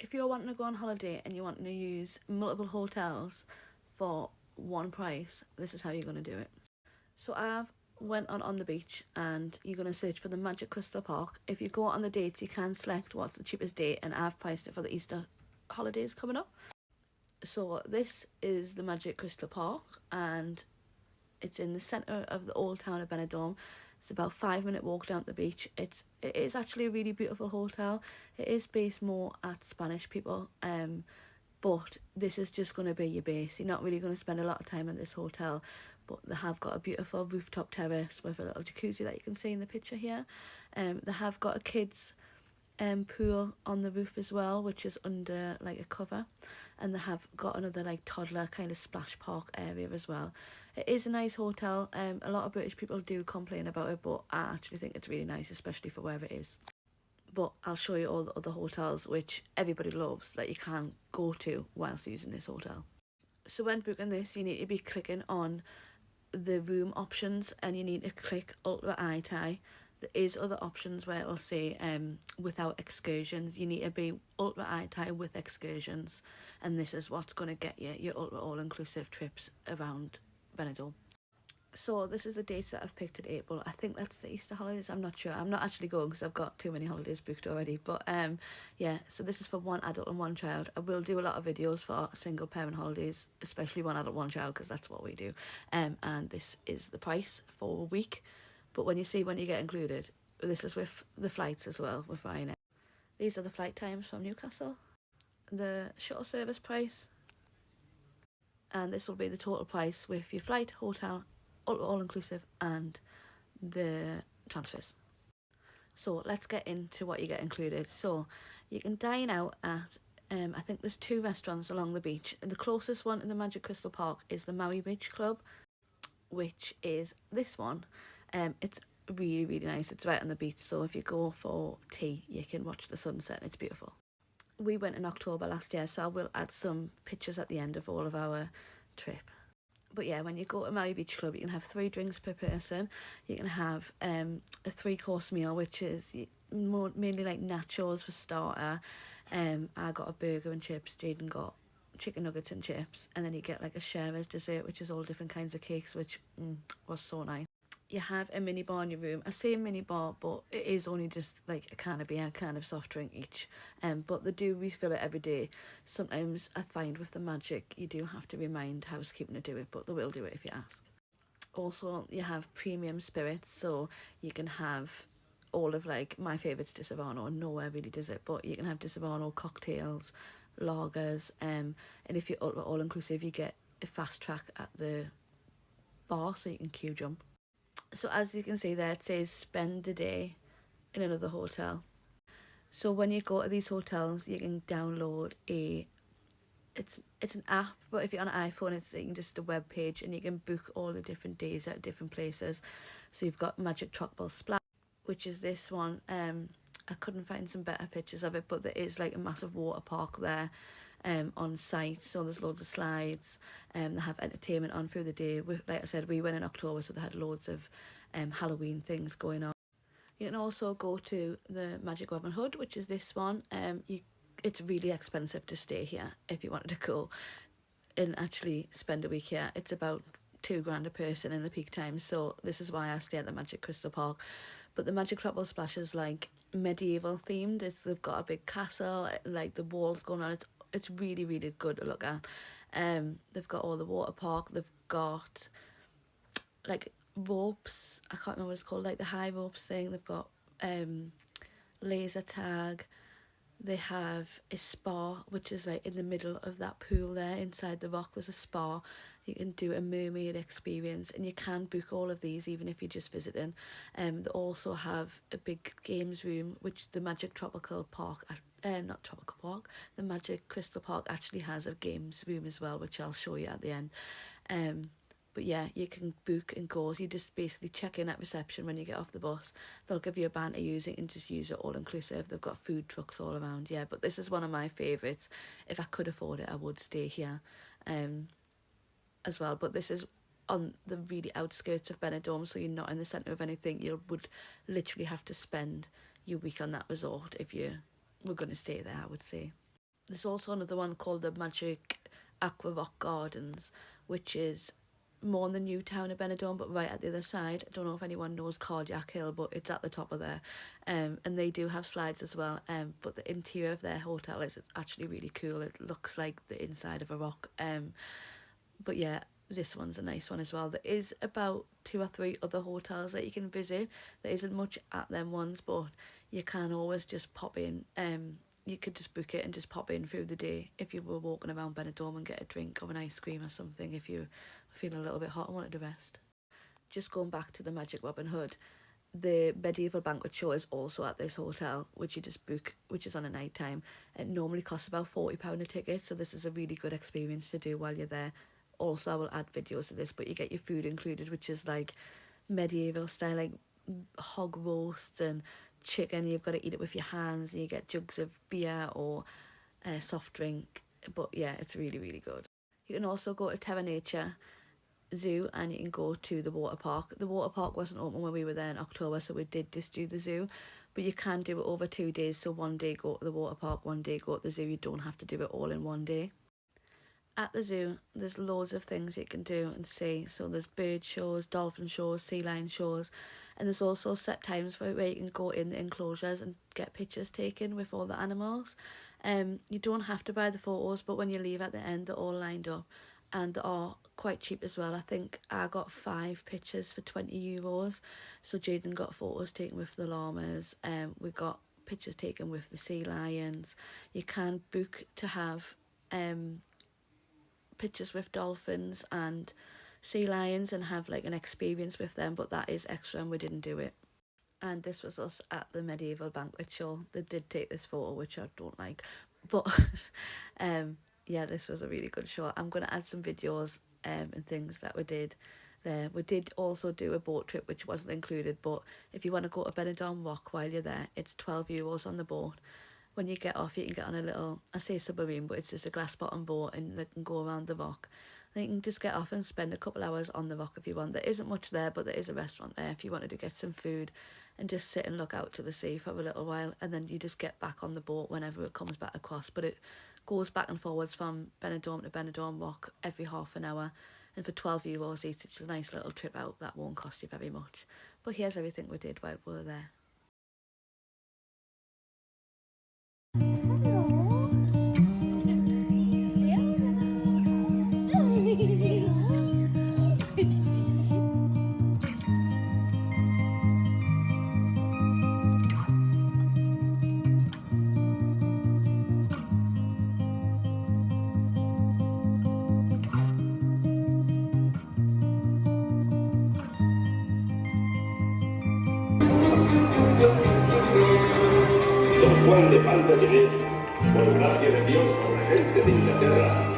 If you're wanting to go on holiday and you're wanting to use multiple hotels for one price, this is how you're going to do it. So I've went on the beach, and you're going to search for the Magic Crystal Park. If you go on the dates, you can select what's the cheapest date, and I've priced it for the Easter holidays coming up. So this is the Magic Crystal Park, and it's in the centre of the old town of Benidorm. It's about 5 minute walk down to the beach. It is actually a really beautiful hotel. It is based more at Spanish people, but this is just going to be your base. You're not really going to spend a lot of time in this hotel, but they have got a beautiful rooftop terrace with a little jacuzzi that you can see in the picture here. They have got a kids pool on the roof as well, which is under like a cover, and they have got another like toddler kind of splash park area as well. It is a nice hotel. A lot of British people do complain about it, but I actually think it's really nice, especially for where it is. But I'll show you all the other hotels which everybody loves that you can go to whilst using this hotel. So when booking this, you need to be clicking on the room options, and you need to click Ultra Eye Tie. There is other options where it'll say without excursions. You need to be Ultra Eye Tie with excursions, and this is what's going to get you your ultra all-inclusive trips around Benidorm. So this is the dates that I've picked at April. I think that's the Easter holidays. I'm not sure. I'm not actually going because I've got too many holidays booked already. But yeah, so this is for one adult and one child. I will do a lot of videos for single parent holidays, especially one adult, one child, because that's what we do. And this is the price for a week. But when you get included, this is with the flights as well, with Ryanair. These are the flight times from Newcastle, the shuttle service price, and this will be the total price with your flight, hotel, all inclusive, and the transfers. So let's get into what you get included. So you can dine out at I think there's 2 restaurants along the beach. The closest one in the Magic Crystal Park is the Maui Beach Club, which is this one. It's really, really nice. It's right on the beach, so if you go for tea, you can watch the sunset. It's beautiful. We went in October last year, so I will add some pictures at the end of all of our trip. But yeah, when you go to Maui Beach Club, you can have 3 drinks per person. You can have a 3-course meal, which is mainly like nachos for starter. I got a burger and chips. Jaden got chicken nuggets and chips, and then you get like a sharers dessert, which is all different kinds of cakes, which was so nice. You have a mini bar in your room. I say mini bar, but it is only just like a can of beer, a can of soft drink each. But they do refill it every day. Sometimes I find with the Magic, you do have to remind housekeeping to do it, but they will do it if you ask. Also, you have premium spirits, so you can have all of like my favourites, Di Savano. Nowhere really does it, but you can have Di Savano cocktails, lagers, and if you're all inclusive, you get a fast track at the bar, so you can queue jump. So as you can see there, it says spend the day in another hotel. So when you go to these hotels, you can download it's an app, but if you're on an iPhone, it's just a web page, and you can book all the different days at different places. So you've got Magic Tropical Splash, which is this one. I couldn't find some better pictures of it, but there is like a massive water park there on site, so there's loads of slides. They have entertainment on through the day. Like I said, we went in October, so they had loads of Halloween things going on. You can also go to the Magic Robin Hood, which is this one. It's really expensive to stay here if you wanted to go and actually spend a week here. It's about £2,000 a person in the peak time, so this is why I stay at the Magic Crystal Park. But the Magic Tropical Splash is like medieval themed. They've got a big castle, like the walls going on. It's really, really good to look at. They've got all the water park. They've got like ropes. I can't remember what it's called, like the high ropes thing. They've got laser tag. They have a spa, which is like in the middle of that pool there inside the rock. There's a spa. You can do a mermaid experience, and you can book all of these even if you're just visiting. They also have a big games room, which the Magic Tropical Park, not Tropical Park, the Magic Crystal Park actually has a games room as well, which I'll show you at the end. But yeah, you can book and go. You just basically check in at reception when you get off the bus. They'll give you a band to use it and just use it all inclusive. They've got food trucks all around, yeah. But this is one of my favourites. If I could afford it, I would stay here as well. But this is on the really outskirts of Benidorm, so you're not in the centre of anything. You would literally have to spend your week on that resort if you were going to stay there, I would say. There's also another one called the Magic Aqua Rock Gardens, which is more in the new town of Benidorm, but right at the other side. I don't know if anyone knows Cardiac Hill, but it's at the top of there. And they do have slides as well. But the interior of their hotel is actually really cool. It looks like the inside of a rock. But yeah, this one's a nice one as well. There is about 2 or 3 other hotels that you can visit. There isn't much at them ones, but you can always just pop in. You could just book it and just pop in through the day if you were walking around Benidorm and get a drink or an ice cream or something if you were feeling a little bit hot and wanted to rest. Just going back to the Magic Robin Hood, the medieval banquet show is also at this hotel, which you just book, which is on a night time. It normally costs about £40 a ticket, so this is a really good experience to do while you're there. Also, I will add videos of this, but you get your food included, which is like medieval style, like hog roasts and chicken. You've got to eat it with your hands, and you get jugs of beer or soft drink. But yeah, it's really, really good. You can also go to Terra Nature Zoo, and you can go to the water park. The water park wasn't open when we were there in October, so we did just do the zoo, but you can do it over 2 days. So one day go to the water park, one day go to the zoo. You don't have to do it all in one day. At the zoo, there's loads of things you can do and see. So there's bird shows, dolphin shows, sea lion shows, and there's also set times for where you can go in the enclosures and get pictures taken with all the animals. You don't have to buy the photos, but when you leave at the end, they're all lined up, and they are quite cheap as well. I think I got 5 pictures for €20. So Jaden got photos taken with the llamas. We got pictures taken with the sea lions. You can book to have pictures with dolphins and sea lions and have like an experience with them, but that is extra and we didn't do it. And this was us at the medieval banquet show. They did take this photo, which I don't like, but yeah, this was a really good show. I'm going to add some videos and things that we did there. We did also do a boat trip, which wasn't included, but if you want to go to Benidorm Rock while you're there, it's €12 on the boat. When you get off, you can get on a little, I say submarine, but it's just a glass bottom boat, and they can go around the rock. And you can just get off and spend a couple hours on the rock if you want. There isn't much there, but there is a restaurant there if you wanted to get some food and just sit and look out to the sea for a little while, and then you just get back on the boat whenever it comes back across. But it goes back and forwards from Benidorm to Benidorm Rock every half an hour, and for €12 each, it's a nice little trip out that won't cost you very much. But here's everything we did while we were there. Don Juan de Plantagenet, por gracia de Dios, regente de Inglaterra,